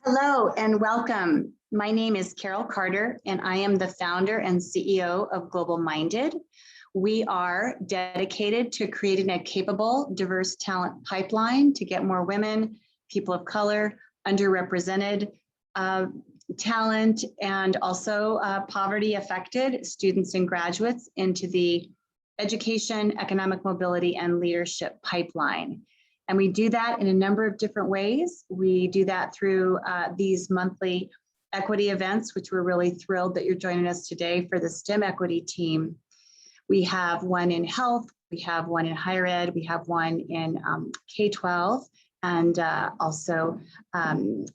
Hello and welcome. My name is Carol Carter and I am the founder and CEO of Global Minded. We are dedicated to creating a capable, diverse talent pipeline to get more women, people of color, underrepresented talent, and also poverty affected students and graduates into the education, economic mobility, and leadership pipeline. And we do that in a number of different ways. We do that through these monthly equity events, which we're really thrilled that you're joining us today for the STEM equity team. We have one in health, we have one in higher ed, we have one in K-12, and also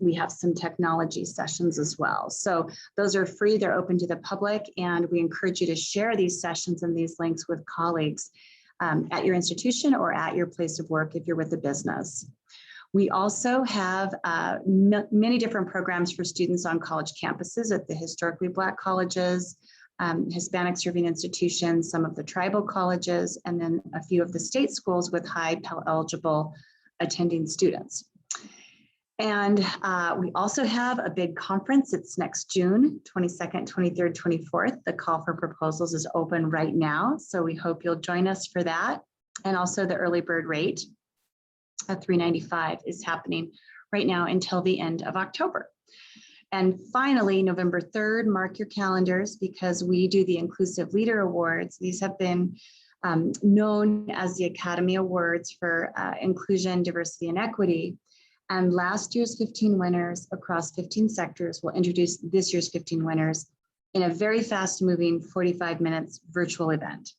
we have some technology sessions as well. So those are free, they're open to the public, and we encourage you to share these sessions and these links with colleagues at your institution or at your place of work if you're with a business. We also have many different programs for students on college campuses at the historically Black colleges, Hispanic serving institutions, some of the tribal colleges, and then a few of the state schools with high Pell eligible attending students. And we also have a big conference. It's next June, 22nd, 23rd, 24th. The call for proposals is open right now. So we hope you'll join us for that. And also the early bird rate at $395 is happening right now until the end of October. And finally, November 3rd, mark your calendars because we do the Inclusive Leader Awards. These have been known as the Academy Awards for Inclusion, Diversity, and Equity. And last year's 15 winners across 15 sectors will introduce this year's 15 winners in a very fast moving 45 minutes virtual event.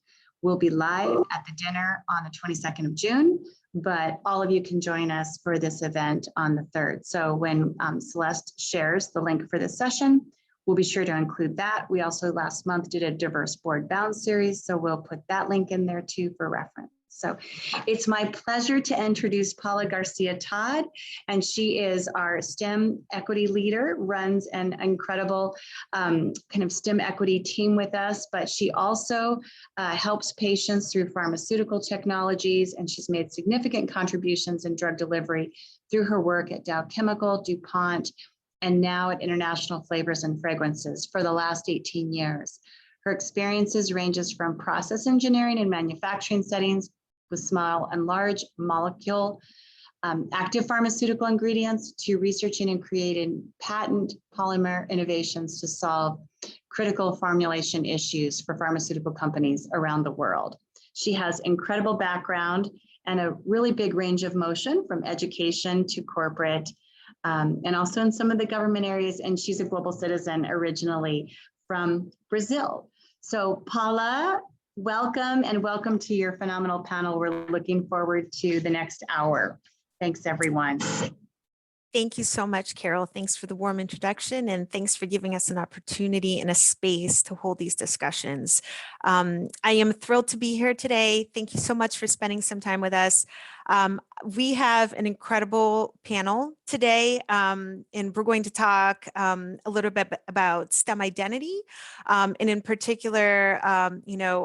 We'll be live at the dinner on the 22nd of June, but all of you can join us for this event on the 3rd. So when Celeste shares the link for this session, we'll be sure to include that. We also last month did a diverse board bound series, so we'll put that link in there too for reference. So it's my pleasure to introduce Paula Garcia Todd, and she is our STEM equity leader, runs an incredible kind of STEM equity team with us, but she also helps patients through pharmaceutical technologies, and she's made significant contributions in drug delivery through her work at Dow Chemical, DuPont, and now at International Flavors and Fragrances for the last 18 years. Her experiences ranges from process engineering and manufacturing settings with small and large molecule active pharmaceutical ingredients to researching and creating patent polymer innovations to solve critical formulation issues for pharmaceutical companies around the world. She has incredible background and a really big range of motion from education to corporate and also in some of the government areas. And she's a global citizen originally from Brazil. So Paula, welcome and welcome to your phenomenal panel. We're looking forward to the next hour. Thanks, everyone. Thank you so much, Carol. Thanks for the warm introduction and thanks for giving us an opportunity and a space to hold these discussions. I am thrilled to be here today. Thank you so much for spending some time with us. We have an incredible panel today, and we're going to talk a little bit about STEM identity, and in particular,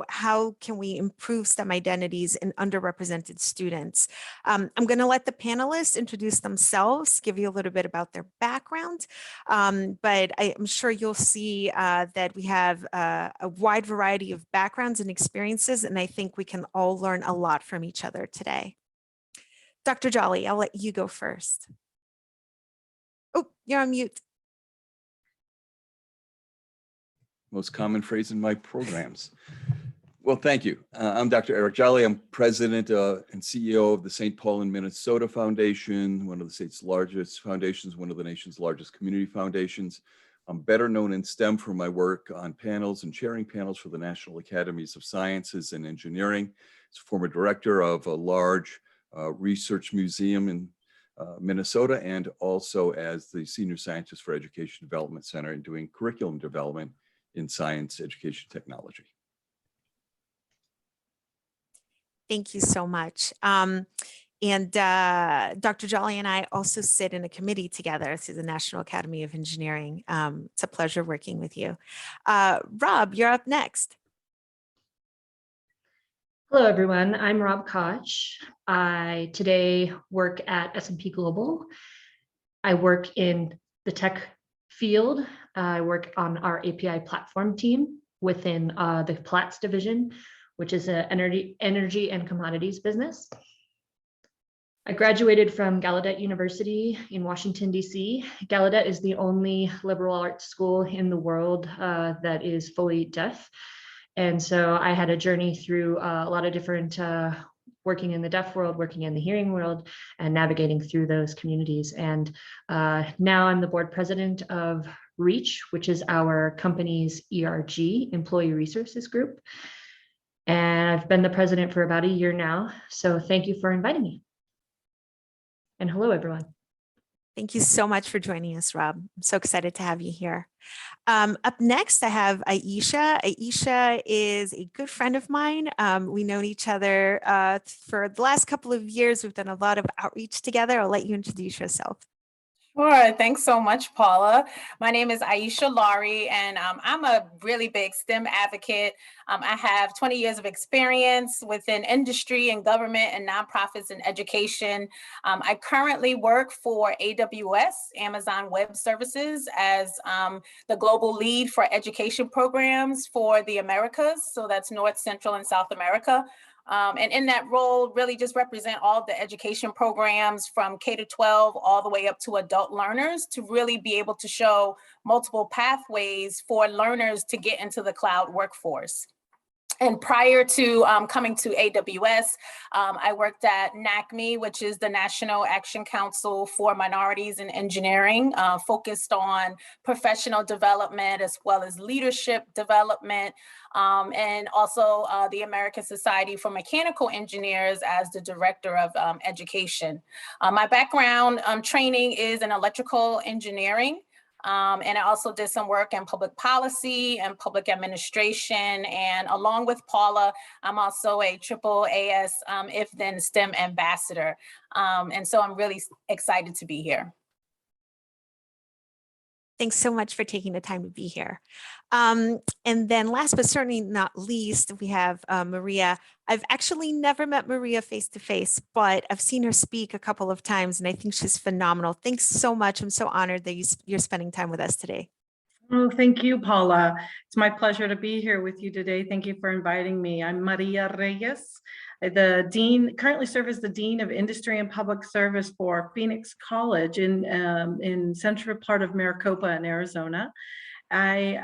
how can we improve STEM identities in underrepresented students? I'm going to let the panelists introduce themselves, give you a little bit about their background, but I'm sure you'll see that we have a wide variety of backgrounds and experiences, and I think we can all learn a lot from each other today. Dr. Jolly, I'll let you go first. Oh, you're on mute. Most common phrase in my programs. Well, thank you. I'm Dr. Eric Jolly. I'm president and CEO of the St. Paul in Minnesota Foundation, one of the state's largest foundations, one of the nation's largest community foundations. I'm better known in STEM for my work on panels and chairing panels for the National Academies of Sciences and Engineering. As a former director of a large research museum in Minnesota, and also as the Senior Scientist for Education Development Center and doing curriculum development in science, education, technology. Thank you so much. And Dr. Jolly and I also sit in a committee together through the National Academy of Engineering. It's a pleasure working with you. Rob, you're up next. Hello, everyone. I'm Rob Koch. I today work at S&P Global. I work in the tech field. I work on our API platform team within the Platts division, which is an energy and commodities business. I graduated from Gallaudet University in Washington, D.C. Gallaudet is the only liberal arts school in the world that is fully deaf. And so I had a journey through a lot of different working in the deaf world, working in the hearing world, and navigating through those communities. And now I'm the board president of REACH, which is our company's ERG, Employee Resources Group. And I've been the president for about a year now. So thank you for inviting me. And hello, everyone. Thank you so much for joining us, Rob. I'm so excited to have you here. Up next, I have Aisha. Aisha is a good friend of mine. We've known each other for the last couple of years. We've done a lot of outreach together. I'll let you introduce yourself. Sure. Thanks so much, Paula. My name is Aisha Laurie, and I'm a really big STEM advocate. I have 20 years of experience within industry and government and nonprofits and education. I currently work for AWS, Amazon Web Services, as the global lead for education programs for the Americas. So that's North, Central, and South America. And in that role, really just represent all of the education programs from K to 12 all the way up to adult learners to really be able to show multiple pathways for learners to get into the cloud workforce. And prior to coming to AWS, I worked at NACME, which is the National Action Council for Minorities in Engineering, focused on professional development as well as leadership development, and also the American Society for Mechanical Engineers as the director of education. My background training is in electrical engineering. And I also did some work in public policy and public administration. And along with Paula, I'm also a AAAS If Then STEM ambassador. And so I'm really excited to be here. Thanks so much for taking the time to be here. And then last but certainly not least, we have Maria. I've actually never met Maria face to face, but I've seen her speak a couple of times and I think she's phenomenal. Thanks so much. I'm so honored that you're spending time with us today. Oh, thank you, Paula. It's my pleasure to be here with you today. Thank you for inviting me. I'm Maria Reyes, the dean, currently serve as the Dean of Industry and Public Service for Phoenix College in central part of Maricopa in Arizona. I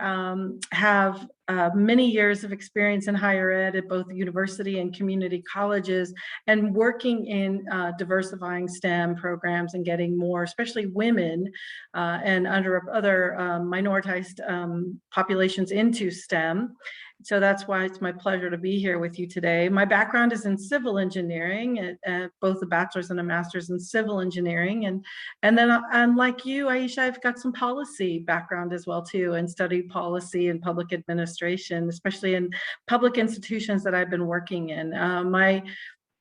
have many years of experience in higher ed at both university and community colleges and working in diversifying STEM programs and getting more, especially women and other minoritized populations into STEM. So that's why it's my pleasure to be here with you today. My background is in civil engineering, both a bachelor's and a master's in civil engineering. And then unlike you, Aisha, I've got some policy background as well too, and studied policy and public administration, especially in public institutions that I've been working in.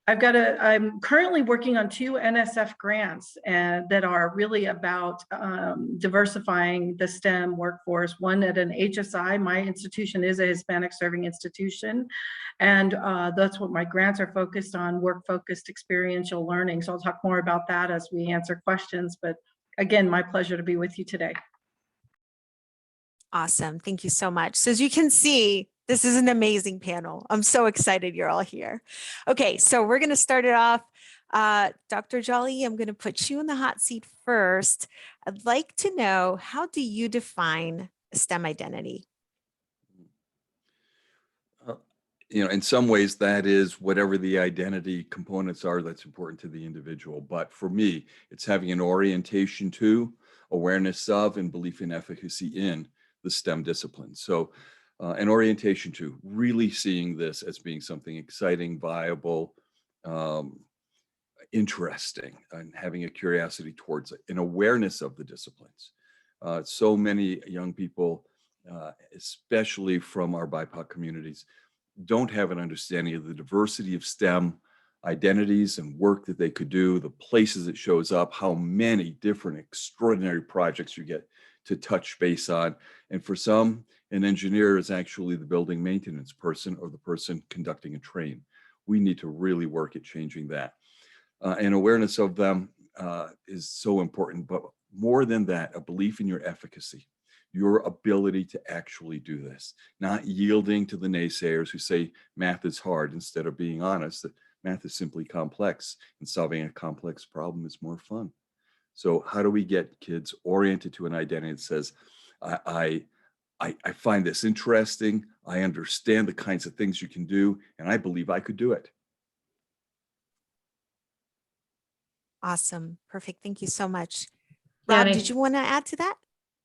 I'm currently working on 2 NSF grants that are really about diversifying the STEM workforce. One at an HSI, my institution is a Hispanic serving institution. And that's what my grants are focused on, work-focused experiential learning. So I'll talk more about that as we answer questions. But again, my pleasure to be with you today. Awesome. Thank you so much. So as you can see, this is an amazing panel. I'm so excited you're all here. Okay, so we're going to start it off. Dr. Jolly, I'm going to put you in the hot seat first. I'd like to know, how do you define a STEM identity? In some ways, that is whatever the identity components are that's important to the individual. But for me, it's having an orientation to, awareness of, and belief in efficacy in the STEM disciplines. So an orientation to really seeing this as being something exciting, viable, interesting, and having a curiosity towards it, an awareness of the disciplines. So many young people, especially from our BIPOC communities, don't have an understanding of the diversity of STEM identities and work that they could do, the places it shows up, how many different extraordinary projects you get to touch base on. And for some, an engineer is actually the building maintenance person or the person conducting a train. We need to really work at changing that. And awareness of them is so important. But more than that, a belief in your efficacy, your ability to actually do this, not yielding to the naysayers who say math is hard, instead of being honest that math is simply complex and solving a complex problem is more fun. So how do we get kids oriented to an identity that says, I find this interesting, I understand the kinds of things you can do, and I believe I could do it. Awesome. Perfect. Thank you so much. Yeah, Rob, and did you want to add to that?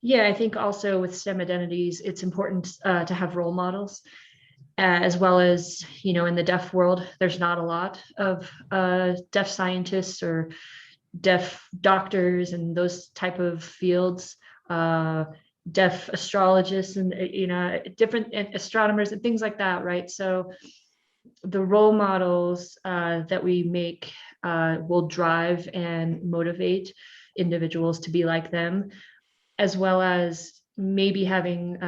Yeah, I think also with STEM identities, it's important to have role models, as well as, in the deaf world, there's not a lot of deaf scientists or deaf doctors and those type of fields, deaf astrologists and, different astronomers and things like that, right? So the role models that we make will drive and motivate individuals to be like them, as well as maybe having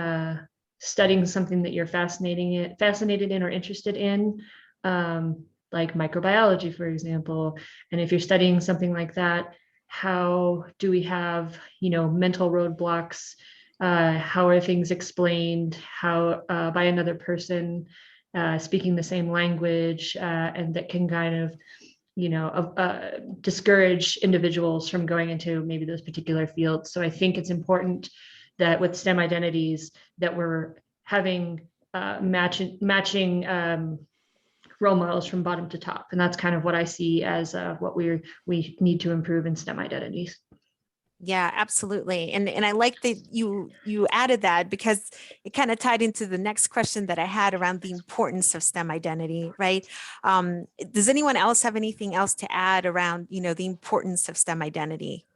studying something that you're fascinated in or interested in, like microbiology, for example. And if you're studying something like that, how do we have, mental roadblocks? How are things explained? How by another person speaking the same language, and that can kind of discourage individuals from going into maybe those particular fields. So I think it's important that with STEM identities that we're having matching role models from bottom to top. And that's kind of what I see as what we need to improve in STEM identities. Yeah, absolutely. And I like that you added that, because it kind of tied into the next question that I had around the importance of STEM identity, right? Does anyone else have anything else to add around, the importance of STEM identity?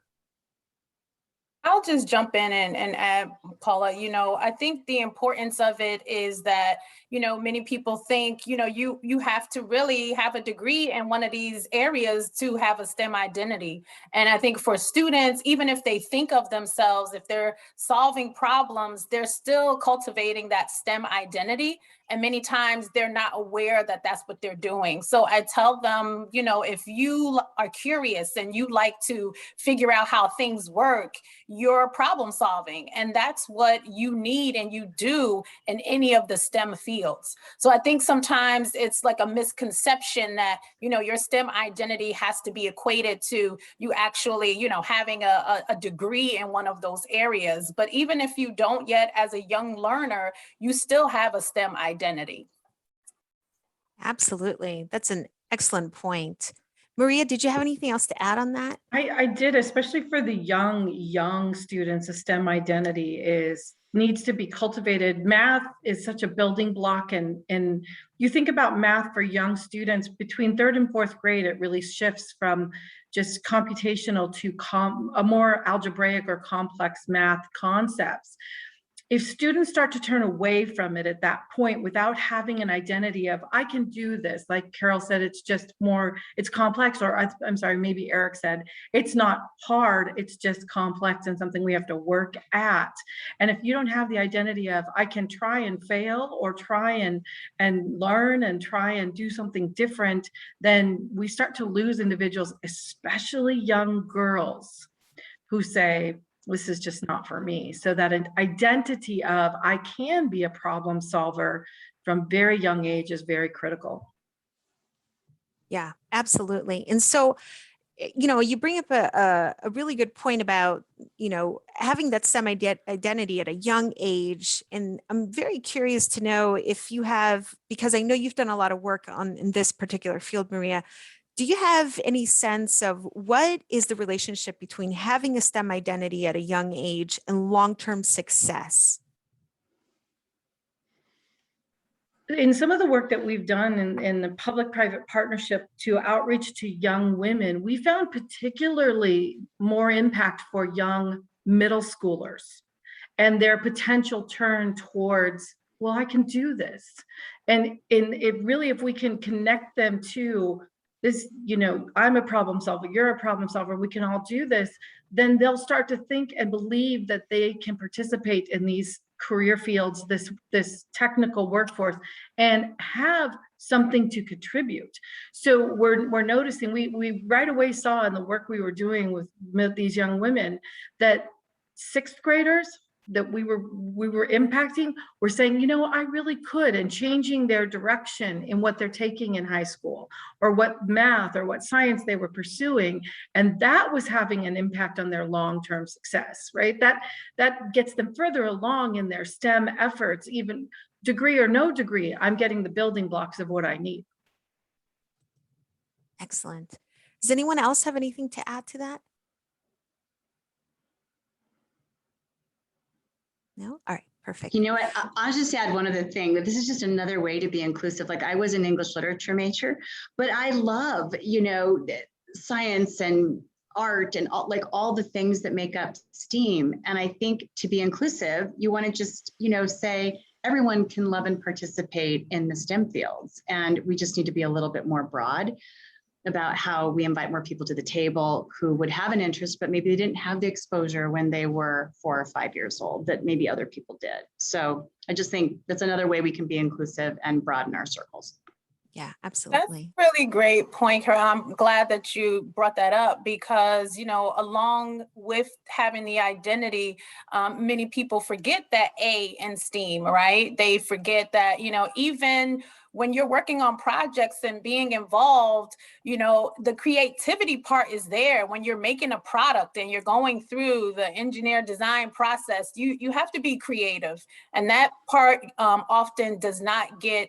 I'll just jump in and add, Paula, I think the importance of it is that, many people think, you have to really have a degree in one of these areas to have a STEM identity. And I think for students, even if they think of themselves, if they're solving problems, they're still cultivating that STEM identity. And many times they're not aware that that's what they're doing. So I tell them, if you are curious and you like to figure out how things work, you're problem solving. And that's what you need and you do in any of the STEM fields. So I think sometimes it's like a misconception that, your STEM identity has to be equated to you actually, having a degree in one of those areas. But even if you don't yet, as a young learner, you still have a STEM identity. Absolutely. That's an excellent point. Maria, did you have anything else to add on that? I did, especially for the young students, a STEM identity needs to be cultivated. Math is such a building block, and you think about math for young students between 3rd and 4th grade, it really shifts from just computational to a more algebraic or complex math concepts. If students start to turn away from it at that point without having an identity of, I can do this, like Carol said, it's just more, it's complex, or I'm sorry, maybe Eric said, it's not hard, it's just complex and something we have to work at. And if you don't have the identity of, I can try and fail, or try and learn and try and do something different, then we start to lose individuals, especially young girls, who say, this is just not for me. So that an identity of, I can be a problem solver from very young age is very critical. Yeah, absolutely. And so, you bring up a really good point about, having that STEM identity at a young age. And I'm very curious to know if you have, because I know you've done a lot of work in this particular field, Maria. Do you have any sense of what is the relationship between having a STEM identity at a young age and long-term success? In some of the work that we've done in the public-private partnership to outreach to young women, we found particularly more impact for young middle schoolers and their potential turn towards, well, I can do this. And it really, if we can connect them to this, I'm a problem solver, you're a problem solver, we can all do this, then they'll start to think and believe that they can participate in these career fields, this technical workforce, and have something to contribute. So we're noticing, we right away saw in the work we were doing with these young women that sixth graders that we were impacting were saying, you know, I really could, and changing their direction in what they're taking in high school, or what math or what science they were pursuing. And that was having an impact on their long-term success, right? That gets them further along in their STEM efforts, even degree or no degree. I'm getting the building blocks of what I need. Excellent. Does anyone else have anything to add to that? No? All right, perfect. You know what? I'll just add one other thing, that this is just another way to be inclusive. Like, I was an English literature major, but I love, you know, science and art and all the things that make up STEAM. And I think to be inclusive, you want to just, you know, say everyone can love and participate in the STEM fields. And we just need to be a little bit more broad about how we invite more people to the table who would have an interest, but maybe they didn't have the exposure when they were 4 or 5 years old that maybe other people did. So I just think that's another way we can be inclusive and broaden our circles. Yeah, absolutely. That's a really great point, Carol. I'm glad that you brought that up, because, you know, along with having the identity, many people forget that A in STEAM, right? They forget that, you know, even when you're working on projects and being involved, you know, the creativity part is there. When you're making a product and you're going through the engineer design process, you have to be creative. And that part often does not get,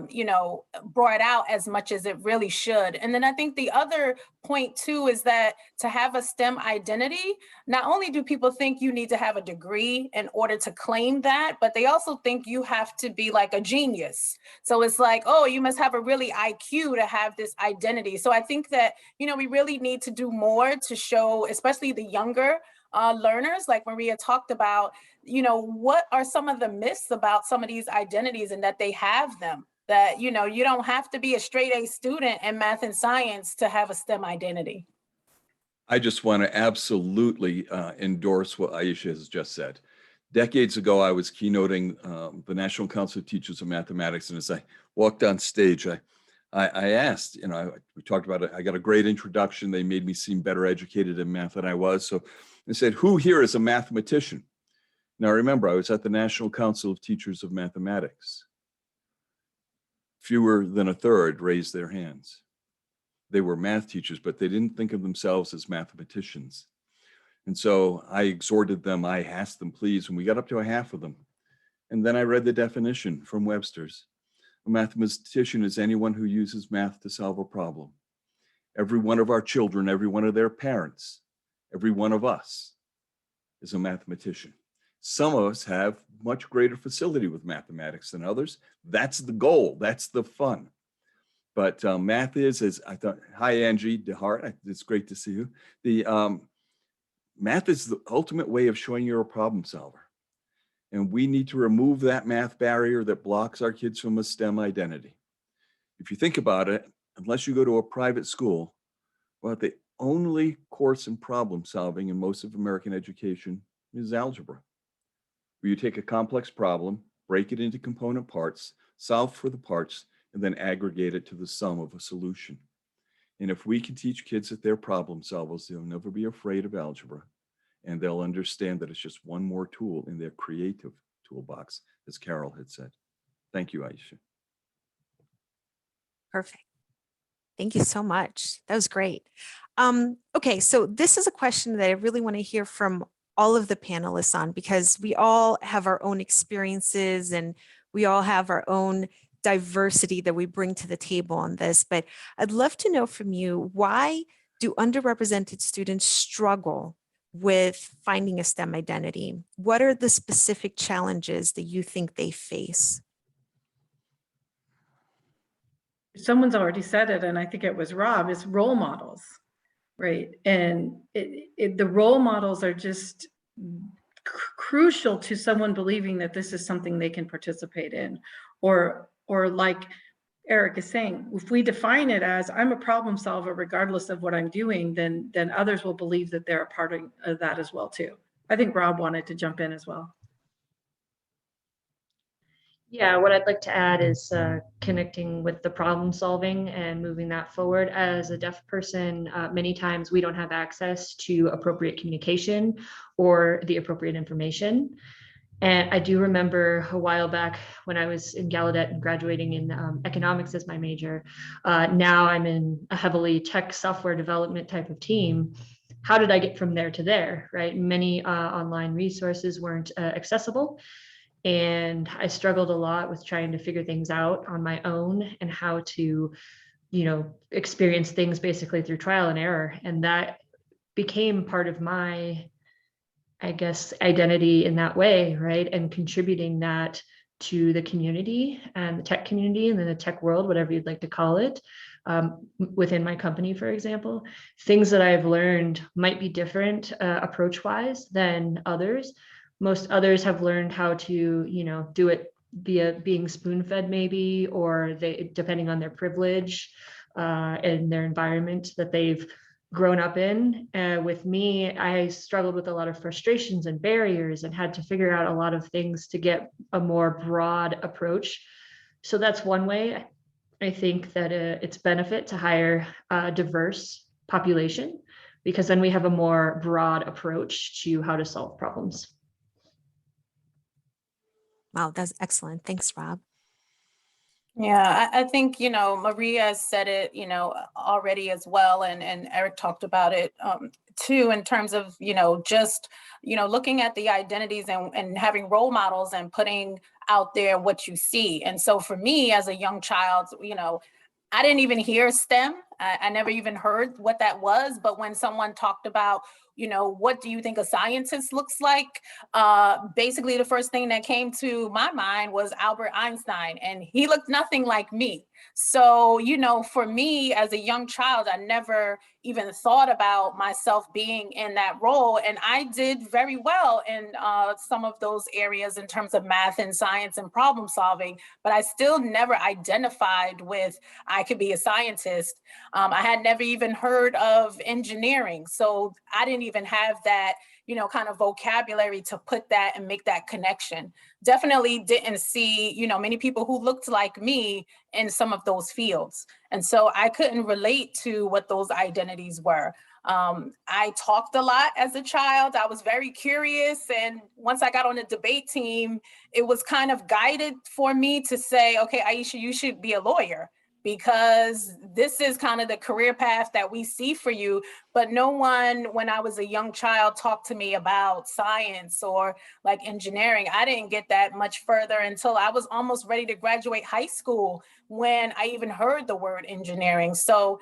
you know, brought out as much as it really should. And then I think the other point too is that to have a STEM identity, not only do people think you need to have a degree in order to claim that, but they also think you have to be like a genius. So it's like, oh, you must have a really IQ to have this identity. So I think that, you know, we really need to do more to show, especially the younger learners, like Maria talked about, you know, what are some of the myths about some of these identities, and that they have them. That, you know, you don't have to be a straight A student in math and science to have a STEM identity. I just want to absolutely endorse what Aisha has just said. Decades ago, I was keynoting the National Council of Teachers of Mathematics, and as I walked on stage, I asked, you know, we talked about it. I got a great introduction. They made me seem better educated in math than I was. So I said, who here is a mathematician? Now, remember, I was at the National Council of Teachers of Mathematics. Fewer than a third raised their hands. They were math teachers, but they didn't think of themselves as mathematicians. And so I exhorted them, I asked them, please, and we got up to a half of them. And then I read the definition from Webster's. A mathematician is anyone who uses math to solve a problem. Every one of our children, every one of their parents, every one of us is a mathematician. Some of us have much greater facility with mathematics than others. That's the goal. That's the fun. But math is, as I thought, hi, Angie DeHart. It's great to see you. The math is the ultimate way of showing you're a problem solver. And we need to remove that math barrier that blocks our kids from a STEM identity. If you think about it, unless you go to a private school, well, the only course in problem solving in most of American education is algebra, where you take a complex problem, break it into component parts, solve for the parts, and then aggregate it to the sum of a solution. And if we can teach kids that they're problem solvers, they'll never be afraid of algebra, and they'll understand that it's just one more tool in their creative toolbox, as Carol had said. Thank you, Aisha. Perfect. Thank you so much. That was great. Okay, so this is a question that I really want to hear from all of the panelists on, because we all have our own experiences and we all have our own diversity that we bring to the table on this. But I'd love to know from you, why do underrepresented students struggle with finding a STEM identity? What are the specific challenges that you think they face? Someone's already said it, and I think it was Rob, is role models, right? And the role models are just crucial to someone believing that this is something they can participate in. Or like Eric is saying, if we define it as I'm a problem solver regardless of what I'm doing, then others will believe that they're a part of that as well too. I think Rob wanted to jump in as well. Yeah, what I'd like to add is connecting with the problem solving and moving that forward. As a deaf person, many times we don't have access to appropriate communication or the appropriate information. And I do remember a while back when I was in Gallaudet and graduating in economics as my major. Now I'm in a heavily tech software development type of team. How did I get from there to there, right? Many online resources weren't accessible. And I struggled a lot with trying to figure things out on my own and how to, experience things basically through trial and error. And that became part of my, I guess, identity in that way, right? And contributing that to the community and the tech community and then the tech world, whatever you'd like to call it, within my company, for example. Things that I've learned might be different approach-wise than others. Most others have learned how to, do it via being spoon-fed maybe, or they, depending on their privilege and their environment that they've grown up in. With me, I struggled with a lot of frustrations and barriers and had to figure out a lot of things to get a more broad approach. So that's one way I think that it's benefit to hire a diverse population, because then we have a more broad approach to how to solve problems. Wow, that's excellent. Thanks, Rob. Yeah, I think, Maria said it, already as well, and Eric talked about it too, in terms of, just, looking at the identities and having role models and putting out there what you see. And so for me as a young child, I didn't even hear STEM. I never even heard what that was. But when someone talked about, what do you think a scientist looks like? Basically, the first thing that came to my mind was Albert Einstein, and he looked nothing like me. So, for me as a young child, I never even thought about myself being in that role. And I did very well in some of those areas in terms of math and science and problem solving, but I still never identified with I could be a scientist. I had never even heard of engineering. So I didn't even have that, kind of vocabulary to put that and make that connection. Definitely didn't see, many people who looked like me in some of those fields. And so I couldn't relate to what those identities were. I talked a lot as a child. I was very curious. And once I got on the debate team, it was kind of guided for me to say, okay, Aisha, you should be a lawyer, because this is kind of the career path that we see for you. But no one, when I was a young child, talked to me about science or like engineering. I didn't get that much further until I was almost ready to graduate high school when I even heard the word engineering. So,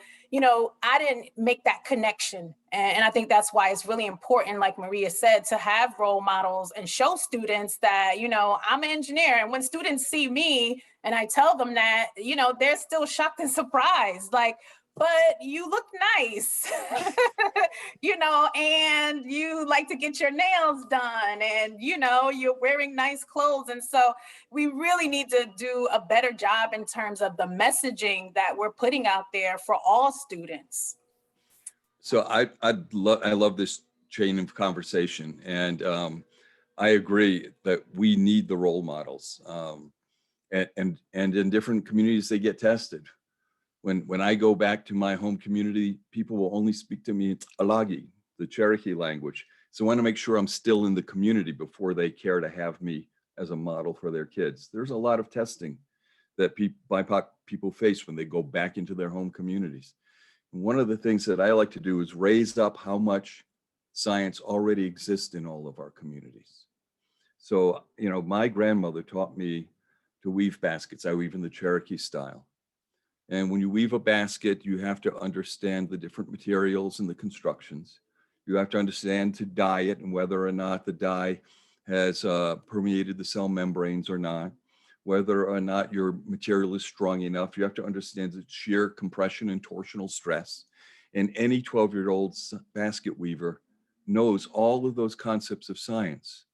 I didn't make that connection. And I think that's why it's really important, like Maria said, to have role models and show students that, I'm an engineer. And when students see me and I tell them that, they're still shocked and surprised. Like, but you look nice, and you like to get your nails done, and, you're wearing nice clothes. And so we really need to do a better job in terms of the messaging that we're putting out there for all students. So I love this chain of conversation, and I agree that we need the role models, and in different communities they get tested. When I go back to my home community, people will only speak to me in Alagi, the Cherokee language. So I want to make sure I'm still in the community before they care to have me as a model for their kids. There's a lot of testing that BIPOC people face when they go back into their home communities. And one of the things that I like to do is raise up how much science already exists in all of our communities. So, my grandmother taught me to weave baskets. I weave in the Cherokee style. And when you weave a basket, you have to understand the different materials and the constructions. You have to understand to dye it and whether or not the dye has permeated the cell membranes or not, whether or not your material is strong enough. You have to understand the shear compression and torsional stress. And any 12-year-old basket weaver knows all of those concepts of science.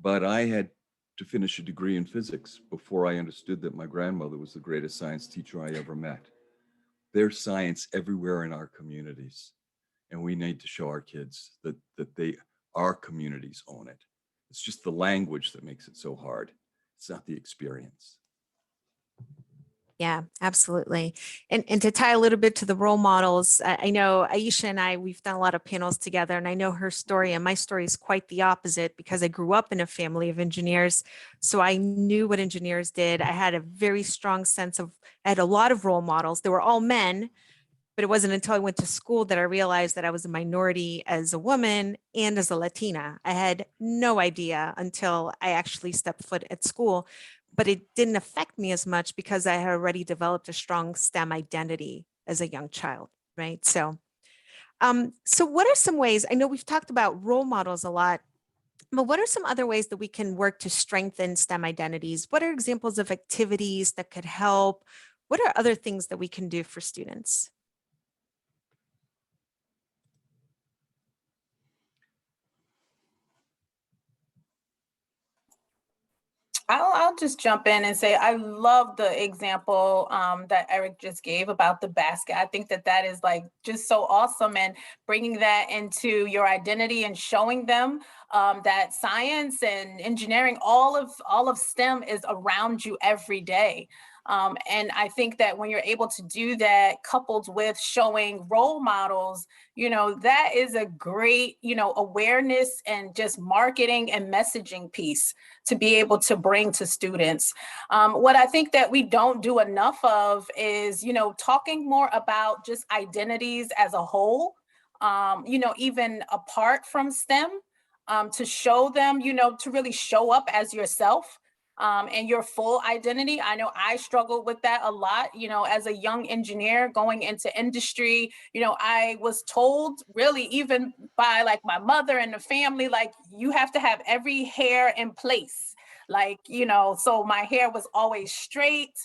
But I had to finish a degree in physics before I understood that my grandmother was the greatest science teacher I ever met. There's science everywhere in our communities, and we need to show our kids that our communities own it. It's just the language that makes it so hard. It's not the experience. Yeah, absolutely. And to tie a little bit to the role models, I know Aisha and I, we've done a lot of panels together, and I know her story, and my story is quite the opposite because I grew up in a family of engineers. So I knew what engineers did. I had a very strong sense of, I had a lot of role models. They were all men, but it wasn't until I went to school that I realized that I was a minority as a woman and as a Latina. I had no idea until I actually stepped foot at school, but it didn't affect me as much because I had already developed a strong STEM identity as a young child, right? So what are some ways, I know we've talked about role models a lot, but what are some other ways that we can work to strengthen STEM identities? What are examples of activities that could help? What are other things that we can do for students? I'll just jump in and say I love the example that Eric just gave about the basket. I think that that is like just so awesome, and bringing that into your identity and showing them that science and engineering, all of STEM is around you every day. And I think that when you're able to do that, coupled with showing role models, that is a great, awareness and just marketing and messaging piece to be able to bring to students. What I think that we don't do enough of is, talking more about just identities as a whole, even apart from STEM, to show them, to really show up as yourself. And your full identity. I know I struggled with that a lot, as a young engineer going into industry. I was told really even by like my mother and the family, like you have to have every hair in place. Like, so my hair was always straight.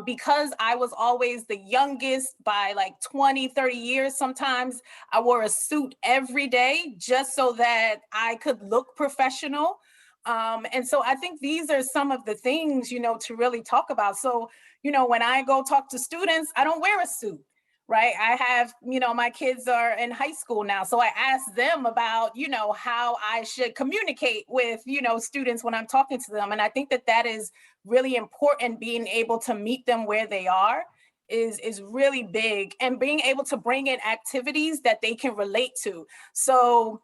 Because I was always the youngest by like 20, 30 years, sometimes I wore a suit every day just so that I could look professional. And so I think these are some of the things, to really talk about. So, when I go talk to students, I don't wear a suit, right? I have, my kids are in high school now. So I ask them about, how I should communicate with, students when I'm talking to them. And I think that that is really important, being able to meet them where they are is really big, and being able to bring in activities that they can relate to. So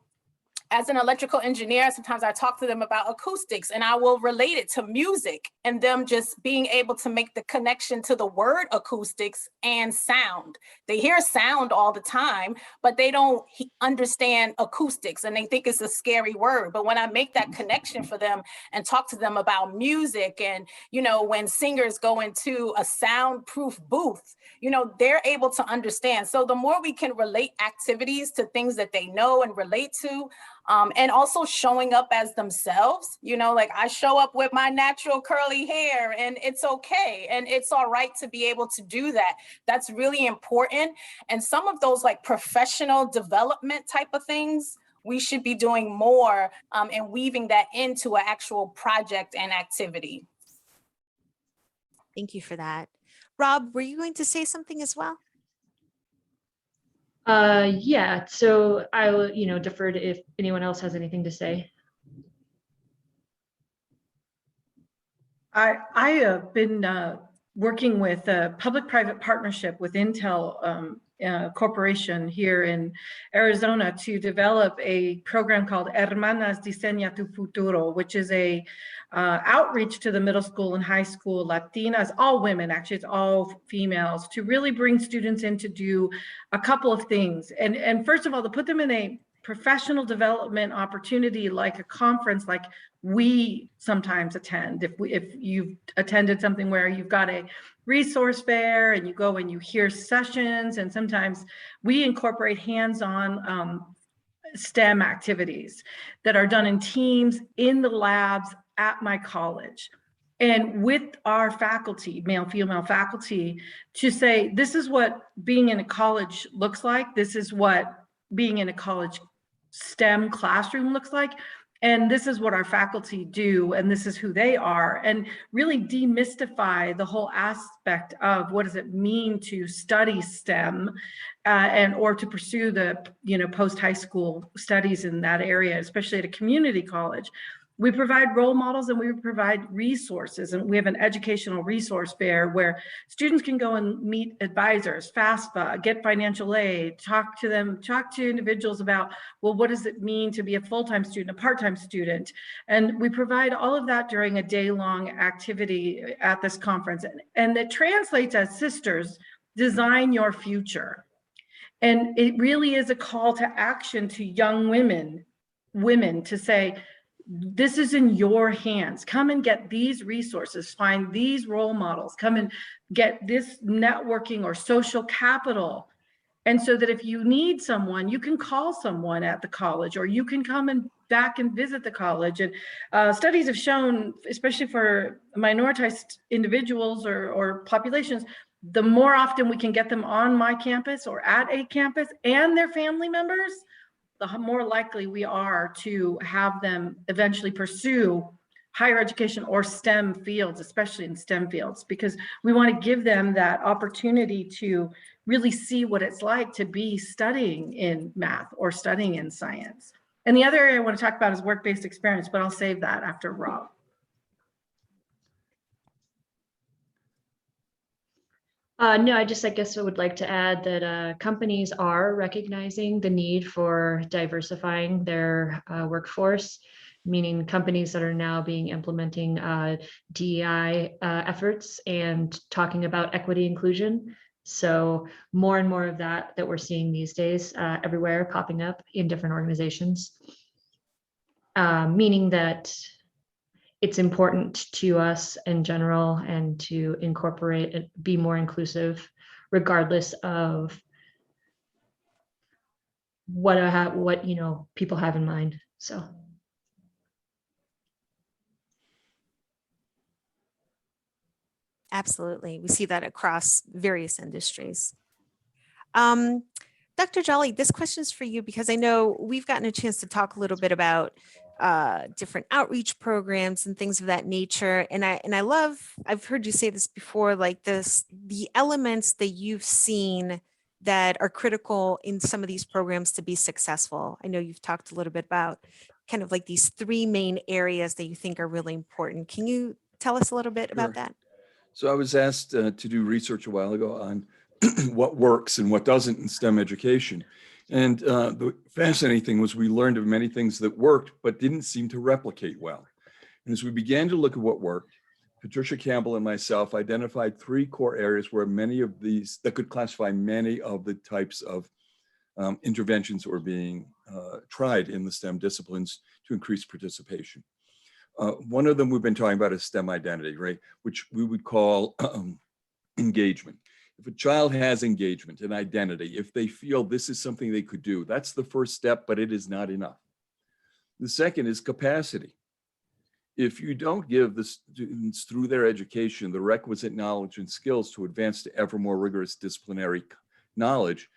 as an electrical engineer, sometimes I talk to them about acoustics, and I will relate it to music, and them just being able to make the connection to the word acoustics and sound. They hear sound all the time, but they don't understand acoustics, and they think it's a scary word. But when I make that connection for them and talk to them about music, and, when singers go into a soundproof booth, they're able to understand. So the more we can relate activities to things that they know and relate to, and also showing up as themselves, like I show up with my natural curly hair, and it's okay. And it's all right to be able to do that. That's really important. And some of those like professional development type of things, we should be doing more, and weaving that into an actual project and activity. Thank you for that. Rob, were you going to say something as well? Yeah, so I will, defer to if anyone else has anything to say. I have been working with a public-private partnership with Intel Corporation here in Arizona to develop a program called Hermanas Diseña tu Futuro, which is a outreach to the middle school and high school Latinas, all women, actually it's all females, to really bring students in to do a couple of things. And first of all, to put them in a professional development opportunity, like a conference, like we sometimes attend. If you've attended something where you've got a resource fair and you go and you hear sessions, and sometimes we incorporate hands-on STEM activities that are done in teams, in the labs, at my college, and with our faculty, male, female faculty, to say, this is what being in a college looks like. This is what being in a college STEM classroom looks like. And this is what our faculty do, and this is who they are, and really demystify the whole aspect of what does it mean to study STEM or to pursue the post high school studies in that area, especially at a community college. We provide role models and we provide resources, and we have an educational resource fair where students can go and meet advisors, FAFSA, get financial aid, talk to individuals about, well, what does it mean to be a full-time student, a part-time student? And we provide all of that during a day-long activity at this conference. And it translates as Sisters, Design Your Future. And it really is a call to action to young women to say, this is in your hands. Come and get these resources, find these role models, come and get this networking or social capital. And so that if you need someone, you can call someone at the college, or you can come and back and visit the college. And studies have shown, especially for minoritized individuals or populations, the more often we can get them on my campus or at a campus and their family members, the more likely we are to have them eventually pursue higher education or STEM fields, especially in STEM fields, because we want to give them that opportunity to really see what it's like to be studying in math or studying in science. And the other area I want to talk about is work-based experience, but I'll save that after Rob. No, I guess I would like to add that companies are recognizing the need for diversifying their workforce, meaning companies that are now implementing DEI efforts and talking about equity inclusion. So more and more of that we're seeing these days everywhere popping up in different organizations, meaning that it's important to us in general and to incorporate and be more inclusive, regardless of what people have in mind. So. Absolutely. We see that across various industries. Dr. Jolly, this question is for you because I know we've gotten a chance to talk a little bit about different outreach programs and things of that nature. And I've heard you say this before, like the elements that you've seen that are critical in some of these programs to be successful. I know you've talked a little bit about kind of like these three main areas that you think are really important. Can you tell us a little bit about that? So I was asked to do research a while ago on what works and what doesn't in STEM education. And the fascinating thing was we learned of many things that worked, but didn't seem to replicate well. And as we began to look at what worked, Patricia Campbell and myself identified three core areas where many of these, that could classify many of the types of interventions that were being tried in the STEM disciplines to increase participation. One of them we've been talking about is STEM identity, right? Which we would call engagement. If a child has engagement and identity, if they feel this is something they could do, that's the first step, but it is not enough. The second is capacity. If you don't give the students through their education the requisite knowledge and skills to advance to ever more rigorous disciplinary knowledge,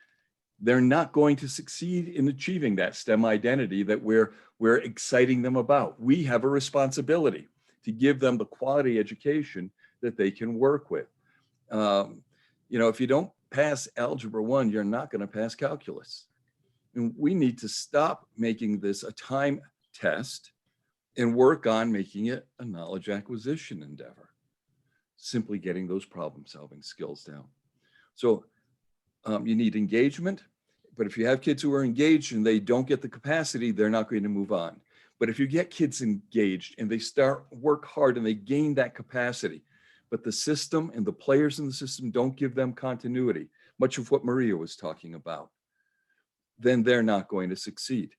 they're not going to succeed in achieving that STEM identity that we're exciting them about. We have a responsibility to give them the quality education that they can work with. If you don't pass Algebra 1, you're not going to pass calculus. And we need to stop making this a time test and work on making it a knowledge acquisition endeavor. Simply getting those problem-solving skills down. So you need engagement, but if you have kids who are engaged and they don't get the capacity, they're not going to move on. But if you get kids engaged and they work hard and they gain that capacity, but the system and the players in the system don't give them continuity, much of what Maria was talking about, then they're not going to succeed.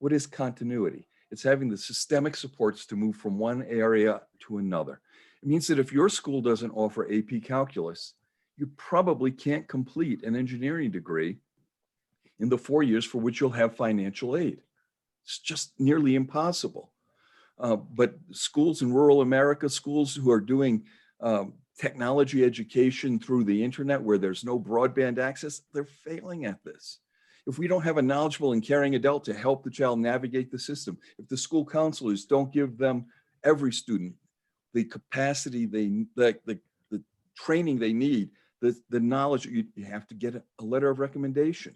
What is continuity? It's having the systemic supports to move from one area to another. It means that if your school doesn't offer AP calculus, you probably can't complete an engineering degree in the 4 years for which you'll have financial aid. It's just nearly impossible. But schools in rural America, schools who are doing technology education through the internet where there's no broadband access, they're failing at this. If we don't have a knowledgeable and caring adult to help the child navigate the system, if the school counselors don't give them, every student, the capacity, the training they need, the knowledge, you have to get a letter of recommendation.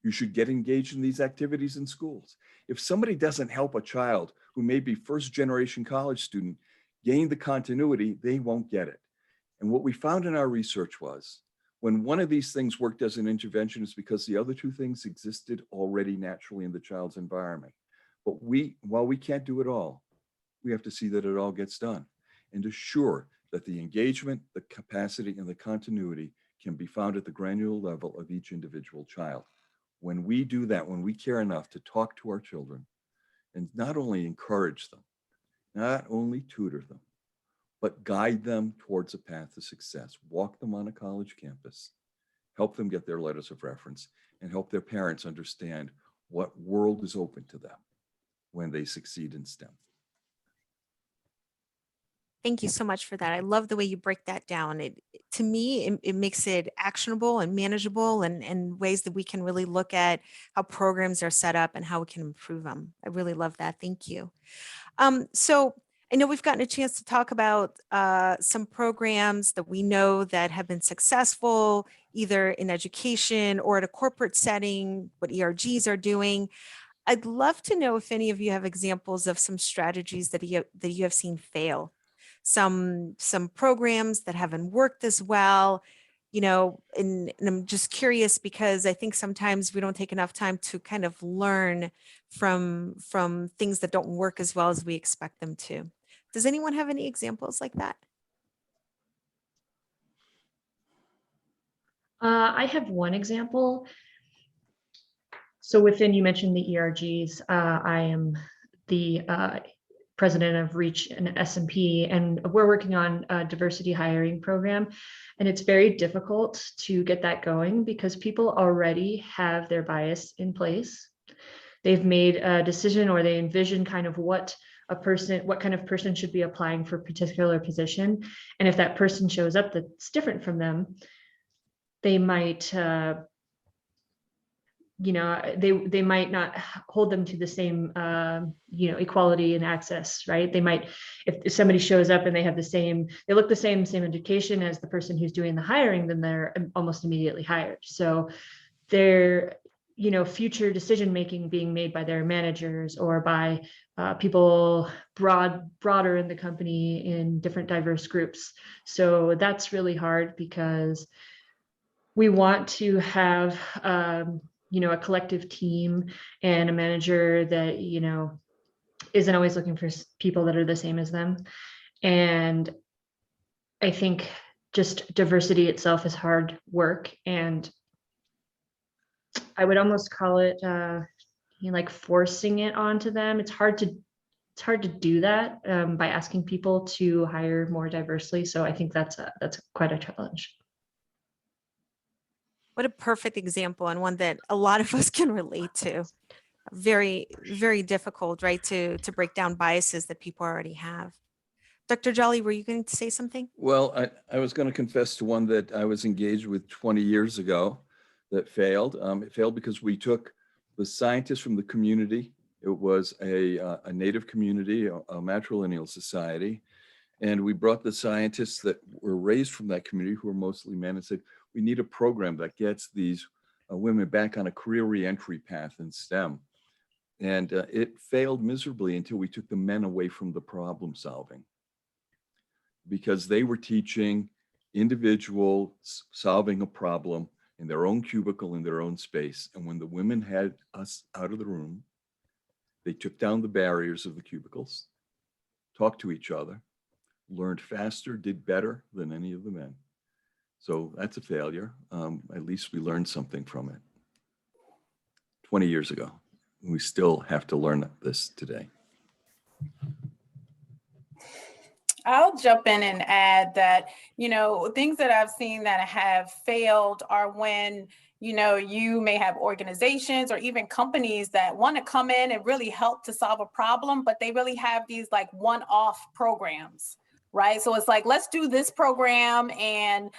You should get engaged in these activities in schools. If somebody doesn't help a child who may be first generation college student gain the continuity, they won't get it. And what we found in our research was when one of these things worked as an intervention is because the other two things existed already naturally in the child's environment. But while we can't do it all, we have to see that it all gets done and assure that the engagement, the capacity, and the continuity can be found at the granular level of each individual child. When we do that, when we care enough to talk to our children and not only encourage them, not only tutor them, but guide them towards a path to success, walk them on a college campus, help them get their letters of reference, and help their parents understand what world is open to them when they succeed in STEM. Thank you so much for that. I love the way you break that down. To me, it makes it actionable and manageable and ways that we can really look at how programs are set up and how we can improve them. I really love that. Thank you. So I know we've gotten a chance to talk about some programs that we know that have been successful, either in education or at a corporate setting, what ERGs are doing. I'd love to know if any of you have examples of some strategies that you have seen fail. Some programs that haven't worked as well, you know, and I'm just curious because I think sometimes we don't take enough time to kind of learn from things that don't work as well as we expect them to. Does anyone have any examples like that? I have one example. So within, you mentioned the ERGs, I am the president of Reach and S&P, and we're working on a diversity hiring program. And it's very difficult to get that going because people already have their bias in place. They've made a decision or they envision kind of what kind of person should be applying for a particular position. And if that person shows up that's different from them, they might you know, they might not hold them to the same, you know, equality and access, right? They might, if somebody shows up and they have they look the same education as the person who's doing the hiring, then they're almost immediately hired. So their, you know, future decision-making being made by their managers or by people broader in the company in different diverse groups. So that's really hard because we want to have, you know, a collective team and a manager that, you know, isn't always looking for people that are the same as them. And I think just diversity itself is hard work. And I would almost call it, you know, like forcing it onto them. It's hard to do that by asking people to hire more diversely. So I think that's quite a challenge. What a perfect example and one that a lot of us can relate to. Very, very difficult, right? To break down biases that people already have. Dr. Jolly, were you going to say something? Well, I was going to confess to one that I was engaged with 20 years ago that failed. It failed because we took the scientists from the community. It was a Native community, a matrilineal society. And we brought the scientists that were raised from that community, who were mostly men, and said, we need a program that gets these women back on a career reentry path in STEM. And it failed miserably until we took the men away from the problem solving, because they were teaching individuals solving a problem in their own cubicle, in their own space. And when the women had us out of the room, they took down the barriers of the cubicles, talked to each other, learned faster, did better than any of the men. So that's a failure. At least we learned something from it 20 years ago. We still have to learn this today. I'll jump in and add that, you know, things that I've seen that have failed are when, you know, you may have organizations or even companies that want to come in and really help to solve a problem, but they really have these like one-off programs. right? So it's like, let's do this program and,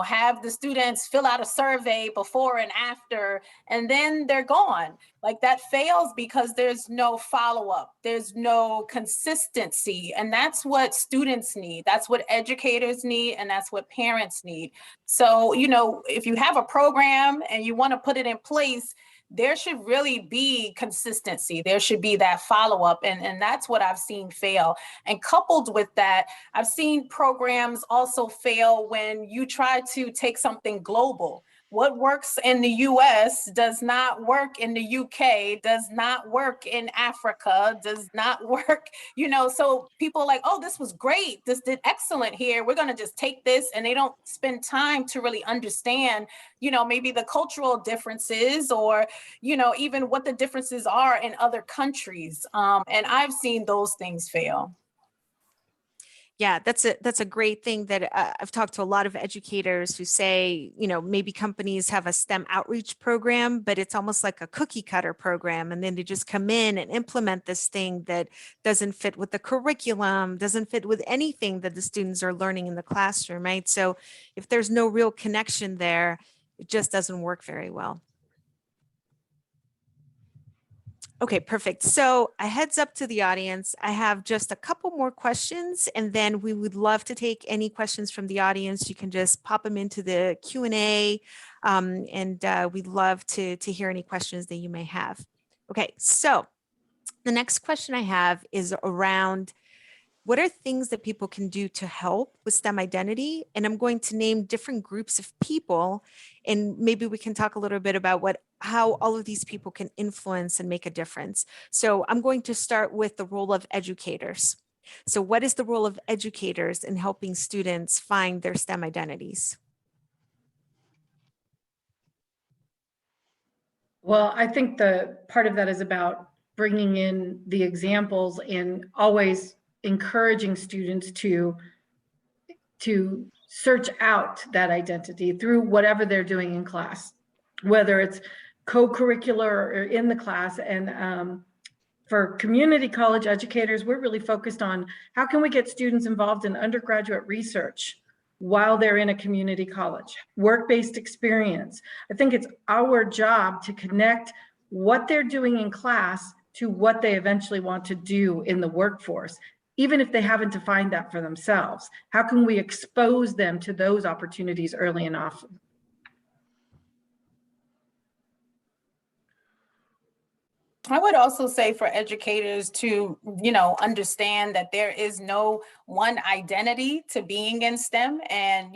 have the students fill out a survey before and after, and then they're gone. Like that fails because there's no follow-up, there's no consistency. And that's what students need. That's what educators need. And that's what parents need. So, if you have a program and you want to put it in place, there should really be consistency. There should be that follow-up. And that's what I've seen fail. And coupled with that, I've seen programs also fail when you try to take something global. What works in the US does not work in the UK, does not work in Africa, does not work, so people are like, oh, this was great. This did excellent here. We're going to just take this, and they don't spend time to really understand, maybe the cultural differences or, even what the differences are in other countries. And I've seen those things fail. Yeah, that's a great thing that I've talked to a lot of educators who say, maybe companies have a STEM outreach program, but it's almost like a cookie cutter program. And then they just come in and implement this thing that doesn't fit with the curriculum, doesn't fit with anything that the students are learning in the classroom, right? So if there's no real connection there, it just doesn't work very well. Okay, perfect. So a heads up to the audience, I have just a couple more questions, and then we would love to take any questions from the audience. You can just pop them into the Q&A, and we'd love to hear any questions that you may have. Okay, so the next question I have is around what are things that people can do to help with STEM identity? And I'm going to name different groups of people, and maybe we can talk a little bit about how all of these people can influence and make a difference. So I'm going to start with the role of educators. So what is the role of educators in helping students find their STEM identities? Well, I think the part of that is about bringing in the examples and always encouraging students to search out that identity through whatever they're doing in class, whether it's co-curricular or in the class. And for community college educators, we're really focused on how can we get students involved in undergraduate research while they're in a community college, work-based experience. I think it's our job to connect what they're doing in class to what they eventually want to do in the workforce, even if they haven't defined that for themselves. How can we expose them to those opportunities early and often? I would also say for educators to, understand that there is no one identity to being in STEM. And,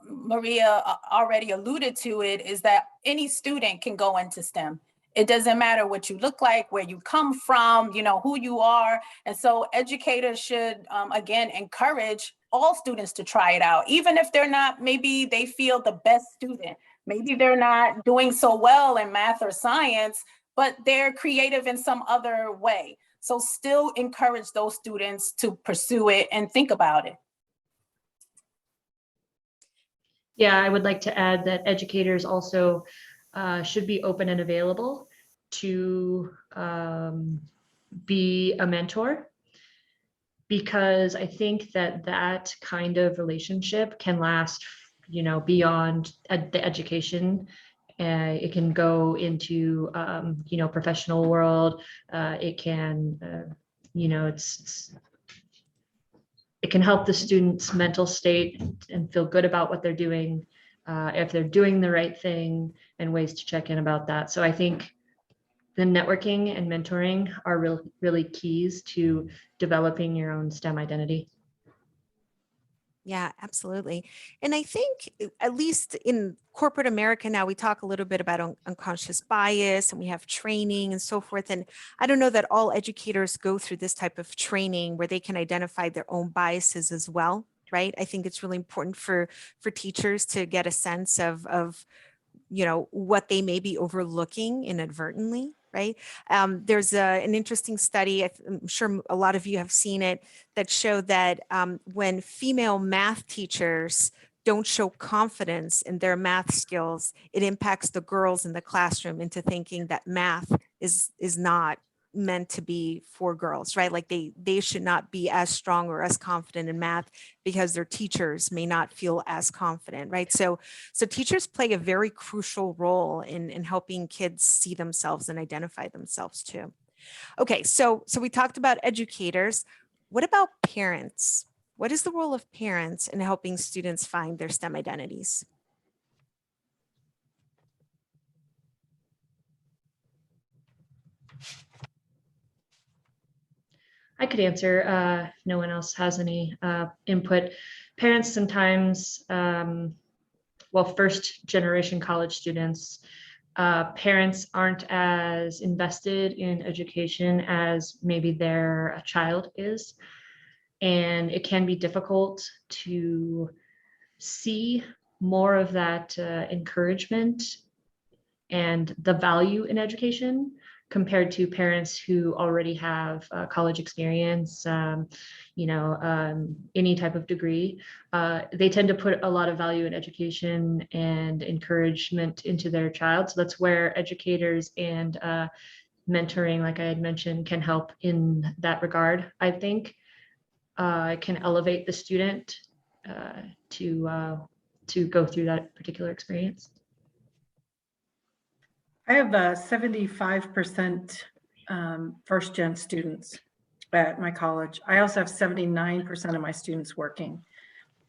Maria already alluded to it, is that any student can go into STEM. It doesn't matter what you look like, where you come from, who you are. And so educators should, again, encourage all students to try it out, even if they're not, maybe they feel the best student. Maybe they're not doing so well in math or science, but they're creative in some other way. So still encourage those students to pursue it and think about it. Yeah, I would like to add that educators also should be open and available to be a mentor, because I think that kind of relationship can last, beyond the education. It can go into, professional world. It can, it can help the student's mental state and feel good about what they're doing, if they're doing the right thing, and ways to check in about that. So I think the networking and mentoring are really keys to developing your own STEM identity. Yeah, absolutely. And I think at least in corporate America now, we talk a little bit about unconscious bias, and we have training and so forth. And I don't know that all educators go through this type of training where they can identify their own biases as well, right? I think it's really important for teachers to get a sense of what they may be overlooking inadvertently. Right. There's an interesting study, I'm sure a lot of you have seen it, that showed that when female math teachers don't show confidence in their math skills, it impacts the girls in the classroom into thinking that math is not meant to be for girls, right? Like they should not be as strong or as confident in math because their teachers may not feel as confident, right? So teachers play a very crucial role in helping kids see themselves and identify themselves too. Okay, so we talked about educators. What about parents? What is the role of parents in helping students find their STEM identities? I could answer if no one else has any input. Parents sometimes, well, first generation college students, parents aren't as invested in education as maybe their child is. And it can be difficult to see more of that encouragement and the value in education compared to parents who already have college experience, any type of degree. They tend to put a lot of value in education and encouragement into their child. So that's where educators and mentoring, like I had mentioned, can help in that regard. I think it can elevate the student to go through that particular experience. I have 75% first gen students at my college. I also have 79% of my students working.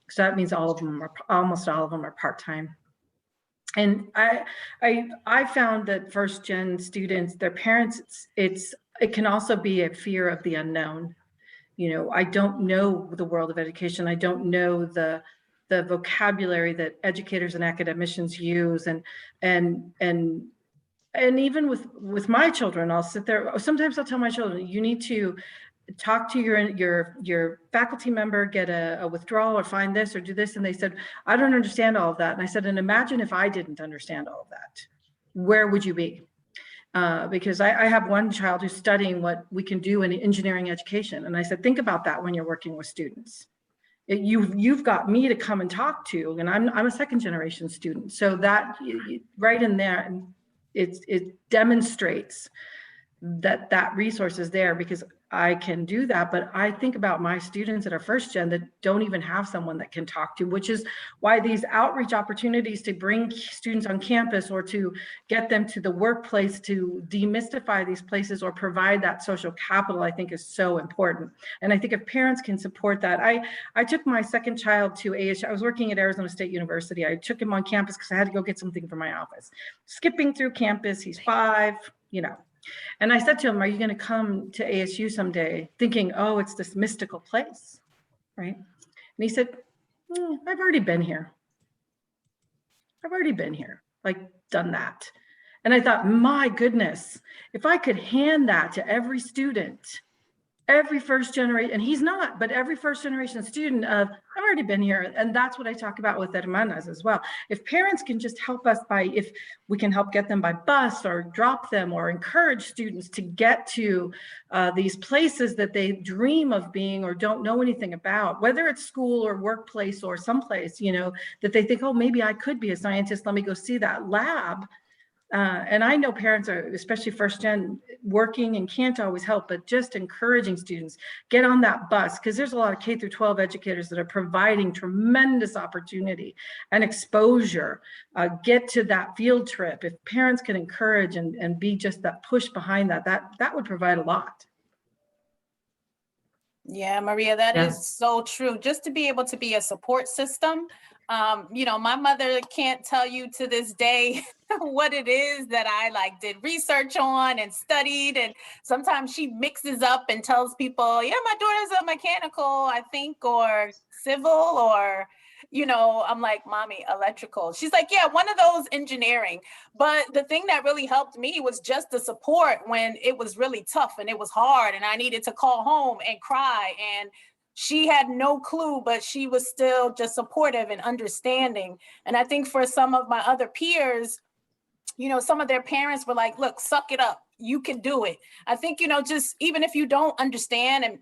So that means almost all of them are part-time. And I found that first gen students, their parents, it can also be a fear of the unknown. You know, I don't know the world of education. I don't know the vocabulary that educators and academicians use, and even with my children, I'll sit there. Sometimes I'll tell my children, you need to talk to your faculty member, get a withdrawal, or find this or do this. And they said, I don't understand all of that. And I said, and imagine if I didn't understand all of that, where would you be? Because I have one child who's studying what we can do in engineering education. And I said, think about that when you're working with students. You've got me to come and talk to, and I'm a second generation student. So that right in there, it demonstrates that resource is there because I can do that. But I think about my students that are first gen that don't even have someone that can talk to, which is why these outreach opportunities to bring students on campus or to get them to the workplace, to demystify these places or provide that social capital, I think is so important. And I think if parents can support that, I took my second child to ASU. I was working at Arizona State University. I took him on campus because I had to go get something for my office. Skipping through campus, he's 5, And I said to him, are you going to come to ASU someday? Thinking, oh, it's this mystical place, right? And he said, I've already been here. I've already been here, like done that. And I thought, my goodness, if I could hand that to every student, every first generation, and he's not, but every first generation student of, I've already been here. And that's what I talk about with hermanas as well. If parents can just help us if we can help get them by bus or drop them or encourage students to get to these places that they dream of being or don't know anything about, whether it's school or workplace or someplace, that they think, oh, maybe I could be a scientist. Let me go see that lab. And I know parents are, especially first gen, working and can't always help, but just encouraging students, get on that bus, because there's a lot of K through 12 educators that are providing tremendous opportunity and exposure. Get to that field trip. If parents can encourage and be just that push behind that would provide a lot. Yeah, Maria, that is so true. Just to be able to be a support system. My mother can't tell you to this day what it is that I did research on and studied. And sometimes she mixes up and tells people, yeah, my daughter's a mechanical, I think, or civil, or, I'm like, mommy, electrical. She's like, yeah, one of those engineering. But the thing that really helped me was just the support when it was really tough and it was hard and I needed to call home and cry. And she had no clue, but she was still just supportive and understanding. And I think for some of my other peers, some of their parents were like, look, suck it up. You can do it. I think, just even if you don't understand and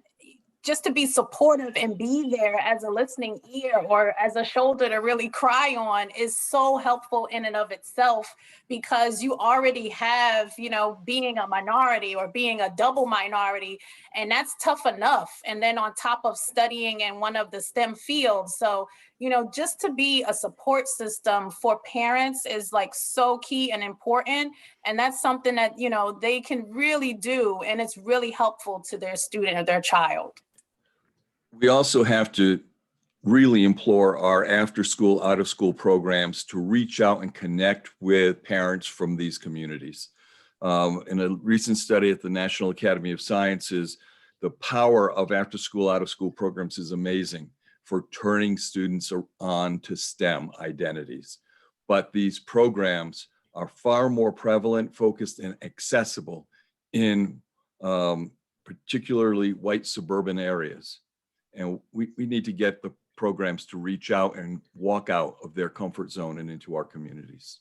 just to be supportive and be there as a listening ear or as a shoulder to really cry on is so helpful in and of itself, because you already have, you know, being a minority or being a double minority, and that's tough enough. And then on top of studying in one of the STEM fields. So, you know, just to be a support system for parents is like so key and important. And that's something that, you know, they can really do. And it's really helpful to their student or their child. We also have to really implore our after-school, out-of-school programs to reach out and connect with parents from these communities. In a recent study at the National Academy of Sciences, the power of after-school, out-of-school programs is amazing for turning students on to STEM identities. But these programs are far more prevalent, focused, and accessible in particularly white suburban areas. And we need to get the programs to reach out and walk out of their comfort zone and into our communities.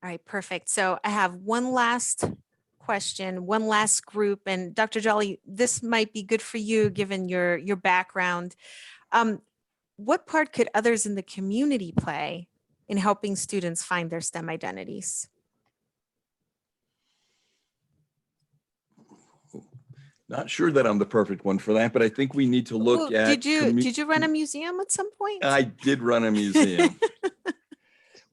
All right, perfect. So I have one last question, one last group, and Dr. Jolly, this might be good for you given your background. What part could others in the community play in helping students find their STEM identities? Not sure that I'm the perfect one for that, but I think we need to look at. Did you run a museum at some point? I did run a museum.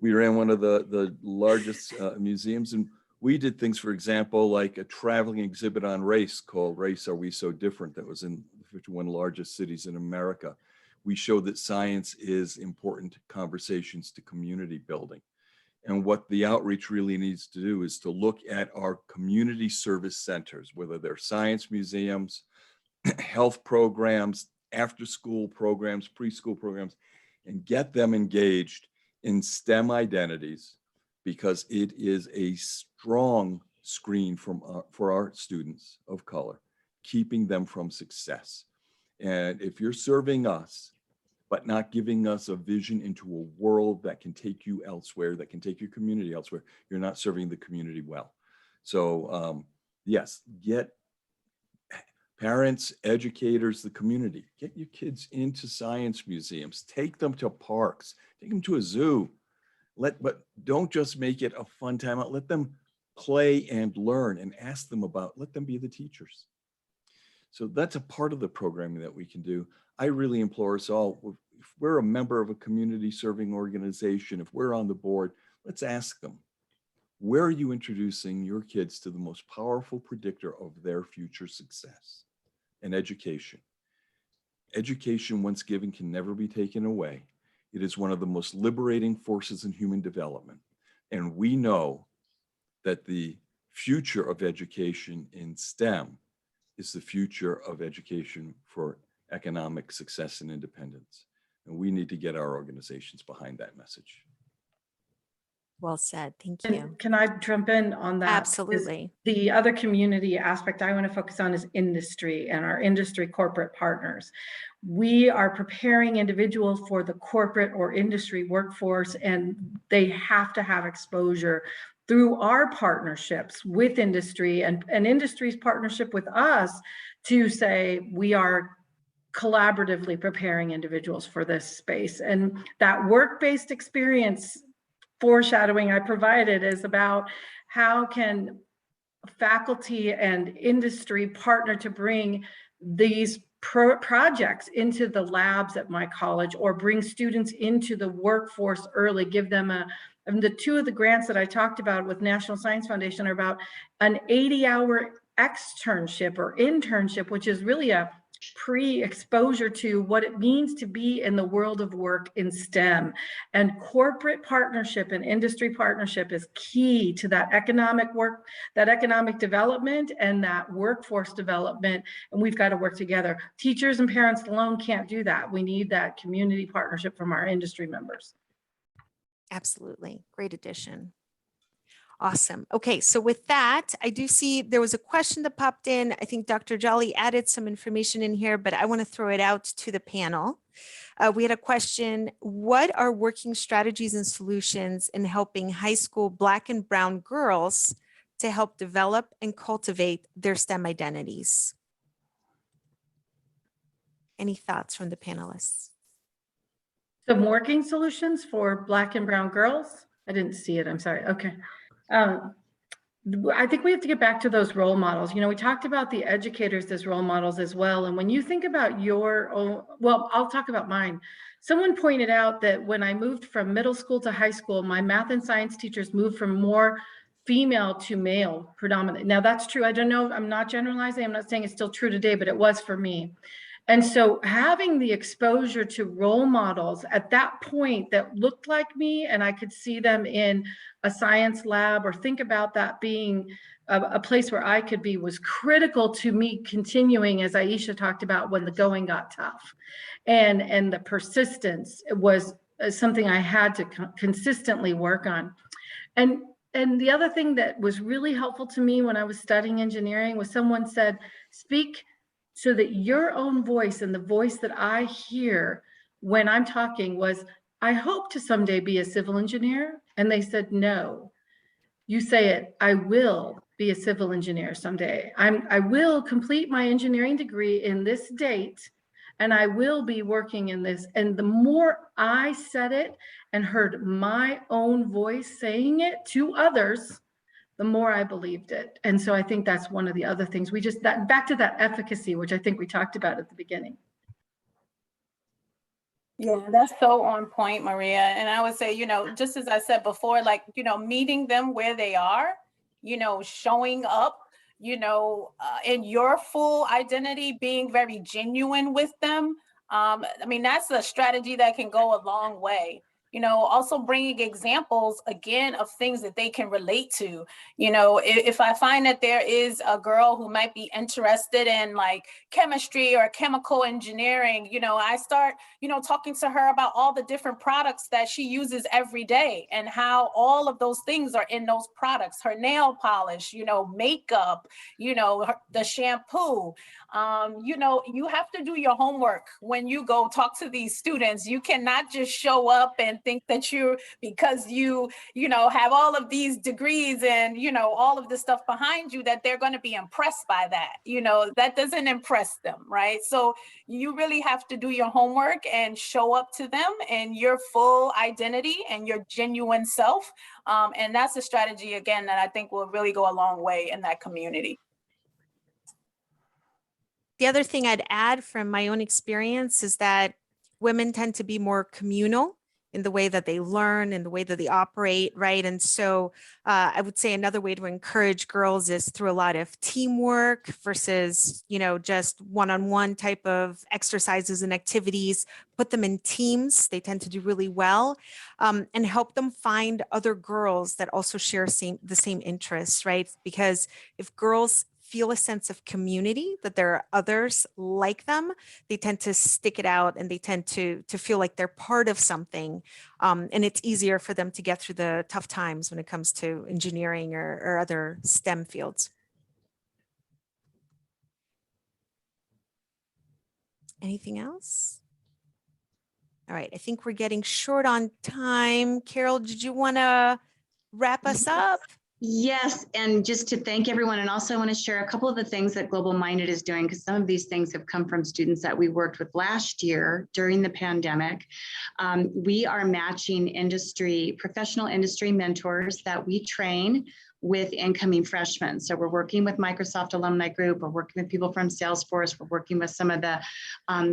We ran one of the largest museums, and we did things, for example, like a traveling exhibit on race called Race, Are We So Different? That was in the 51 largest cities in America. We showed that science is important to conversations, to community building. And what the outreach really needs to do is to look at our community service centers, whether they're science museums, health programs, after-school programs, preschool programs, and get them engaged in STEM identities, because it is a strong screen for our students of color, keeping them from success. And if you're serving us, but not giving us a vision into a world that can take you elsewhere, that can take your community elsewhere, you're not serving the community well. So yes, get parents, educators, the community, get your kids into science museums, take them to parks, take them to a zoo. But don't just make it a fun time out. Let them play and learn, and ask them about, let them be the teachers. So that's a part of the programming that we can do. I really implore us all, if we're a member of a community serving organization, if we're on the board, let's ask them, where are you introducing your kids to the most powerful predictor of their future success? And education. Education, once given, can never be taken away. It is one of the most liberating forces in human development. And we know that the future of education in STEM is the future of education for economic success and independence. And we need to get our organizations behind that message. Well said. Thank you. Can I jump in on that? Absolutely. The other community aspect I want to focus on is industry and our industry corporate partners. We are preparing individuals for the corporate or industry workforce, and they have to have exposure through our partnerships with industry and industry's partnership with us to say we are collaboratively preparing individuals for this space. And that work-based experience foreshadowing I provided is about how can faculty and industry partner to bring these projects into the labs at my college, or bring students into the workforce early, give them and the two of the grants that I talked about with National Science Foundation are about an 80-hour externship or internship, which is really a pre-exposure to what it means to be in the world of work in STEM. And corporate partnership and industry partnership is key to that economic work, that economic development and that workforce development. And we've got to work together. Teachers and parents alone can't do that. We need that community partnership from our industry members. Absolutely. Great addition. Awesome. Okay, so with that, I do see there was a question that popped in. I think Dr. Jolly added some information in here, but I want to throw it out to the panel. We had a question: what are working strategies and solutions in helping high school Black and brown girls to help develop and cultivate their STEM identities. Any thoughts from the panelists? Some working solutions for Black and brown girls. I didn't see it, I'm sorry, okay. I think we have to get back to those role models. You know, we talked about the educators as role models as well. And when you think about your own, well, I'll talk about mine. Someone pointed out that when I moved from middle school to high school, my math and science teachers moved from more female to male predominant. Now that's true. I don't know, I'm not generalizing. I'm not saying it's still true today, but it was for me. And so having the exposure to role models at that point that looked like me, and I could see them in a science lab or think about that being a place where I could be, was critical to me continuing, as Aisha talked about, when the going got tough. And the persistence was something I had to consistently work on. And the other thing that was really helpful to me when I was studying engineering was someone said, speak so that your own voice and the voice that I hear when I'm talking was, I hope to someday be a civil engineer. And they said, no, you say it, I will be a civil engineer someday. I will complete my engineering degree in this date, and I will be working in this. And the more I said it and heard my own voice saying it to others, the more I believed it. And so I think that's one of the other things. We just, that back to that efficacy, which I think we talked about at the beginning. Yeah, that's so on point, Maria. And I would say, you know, just as I said before, like, you know, meeting them where they are, you know, showing up, you know, in your full identity, being very genuine with them. I mean, that's a strategy that can go a long way. You know, also bringing examples, again, of things that they can relate to. You know, if I find that there is a girl who might be interested in like chemistry or chemical engineering, you know, I start, you know, talking to her about all the different products that she uses every day and how all of those things are in those products, her nail polish, you know, makeup, you know, the shampoo. You know, you have to do your homework when you go talk to these students. You cannot just show up and think that you, because you know, have all of these degrees and, you know, all of this stuff behind you, that they're going to be impressed by that. You know, that doesn't impress them, right? So you really have to do your homework and show up to them in your full identity and your genuine self. And that's a strategy, again, that I think will really go a long way in that community. The other thing I'd add from my own experience is that women tend to be more communal in the way that they learn and the way that they operate, right? And so I would say another way to encourage girls is through a lot of teamwork versus, you know, just one-on-one type of exercises and activities. Put them in teams, they tend to do really well, and help them find other girls that also share the same interests, right? Because if girls feel a sense of community, that there are others like them, they tend to stick it out and they tend to feel like they're part of something. And it's easier for them to get through the tough times when it comes to engineering or other STEM fields. Anything else? All right, I think we're getting short on time. Carol, did you want to wrap us up? Yes, and just to thank everyone, and also I want to share a couple of the things that Global Minded is doing, because some of these things have come from students that we worked with last year during the pandemic. We are matching professional industry mentors that we train with incoming freshmen. So we're working with Microsoft Alumni Group, we're working with people from Salesforce, we're working with some of the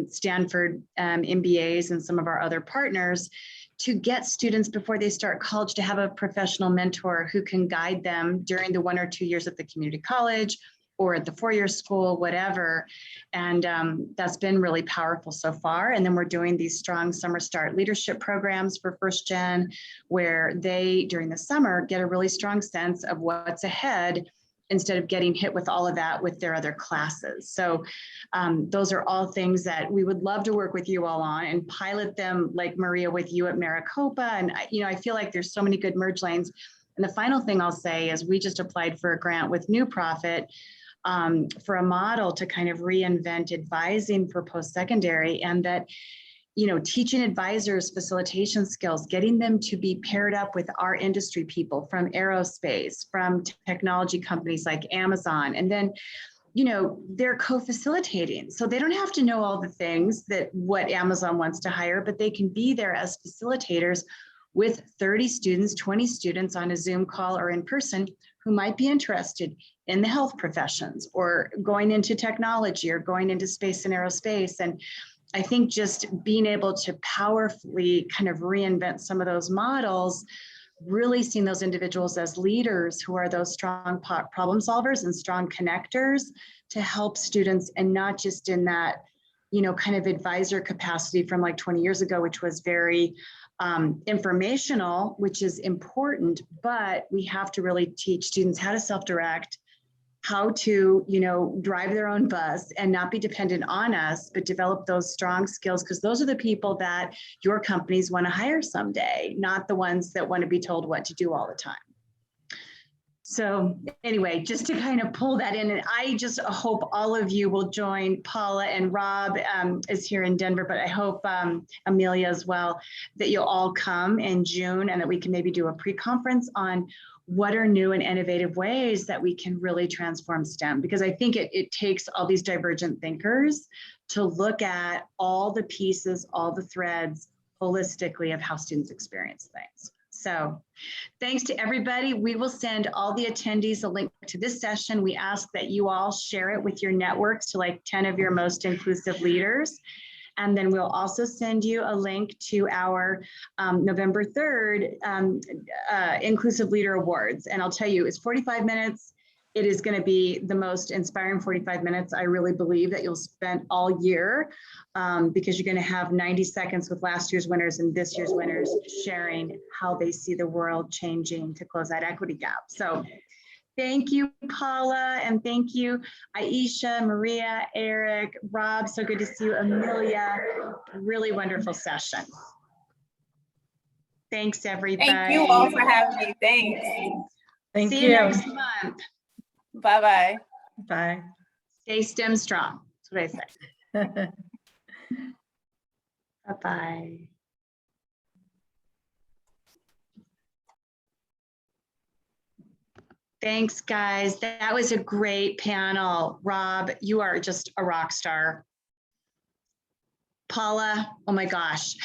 Stanford MBAs and some of our other partners to get students before they start college to have a professional mentor who can guide them during the 1 or 2 years at the community college or at the four-year school, whatever. And that's been really powerful so far. And then we're doing these strong summer start leadership programs for first gen, where they, during the summer, get a really strong sense of what's ahead instead of getting hit with all of that with their other classes. So those are all things that we would love to work with you all on and pilot them, like Maria with you at Maricopa. And you know, I feel like there's so many good merge lanes. And the final thing I'll say is we just applied for a grant with New Profit for a model to kind of reinvent advising for post-secondary, and that, teaching advisors facilitation skills, getting them to be paired up with our industry people from aerospace, from technology companies like Amazon. And then, they're co-facilitating. So they don't have to know all the things that what Amazon wants to hire, but they can be there as facilitators with 30 students, 20 students on a Zoom call or in person who might be interested in the health professions or going into technology or going into space and aerospace. And I think just being able to powerfully kind of reinvent some of those models, really seeing those individuals as leaders who are those strong problem solvers and strong connectors to help students, and not just in that, kind of advisor capacity from like 20 years ago, which was very informational, which is important, but we have to really teach students how to self-direct, how to, drive their own bus and not be dependent on us, but develop those strong skills, because those are the people that your companies want to hire someday, not the ones that want to be told what to do all the time. So anyway, just to kind of pull that in, and I just hope all of you will join. Paula and Rob is here in Denver, but I hope Amelia as well, that you'll all come in June and that we can maybe do a pre-conference on what are new and innovative ways that we can really transform STEM? Because I think it takes all these divergent thinkers to look at all the pieces, all the threads holistically of how students experience things. So thanks to everybody. We will send all the attendees a link to this session. We ask that you all share it with your networks to like 10 of your most inclusive leaders. And then we'll also send you a link to our November 3rd Inclusive Leader Awards. And I'll tell you, it's 45 minutes. It is going to be the most inspiring 45 minutes, I really believe, that you'll spend all year, because you're going to have 90 seconds with last year's winners and this year's winners sharing how they see the world changing to close that equity gap. So thank you, Paula, and thank you, Aisha, Maria, Eric, Rob. So good to see you, Amelia. Really wonderful session. Thanks, everybody. Thank you all for having me. Thanks. Thank See you. you next month. Bye-bye. Bye. Stay STEM strong. That's what I say. Bye-bye. Thanks, guys. That was a great panel. Rob, you are just a rock star. Paula, oh my gosh.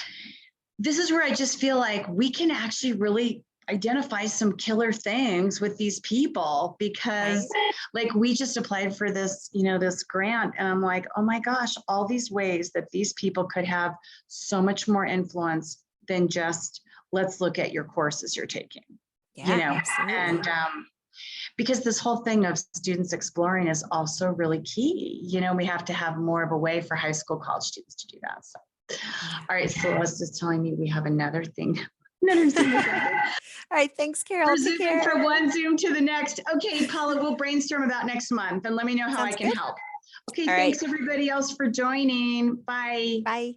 This is where I just feel like we can actually really identify some killer things with these people, because like we just applied for this, this grant, and I'm like, oh my gosh, all these ways that these people could have so much more influence than just, let's look at your courses you're taking, Absolutely. and because this whole thing of students exploring is also really key. We have to have more of a way for high school, college students to do that. So, all right, Celeste is telling me we have another thing. Another Zoom. All right, thanks, Carol. We're Take zooming care. from one Zoom to the next. Okay, Paula, we'll brainstorm about next month and let me know how Sounds I can good. help. Okay, All thanks everybody else for joining. Bye. Bye.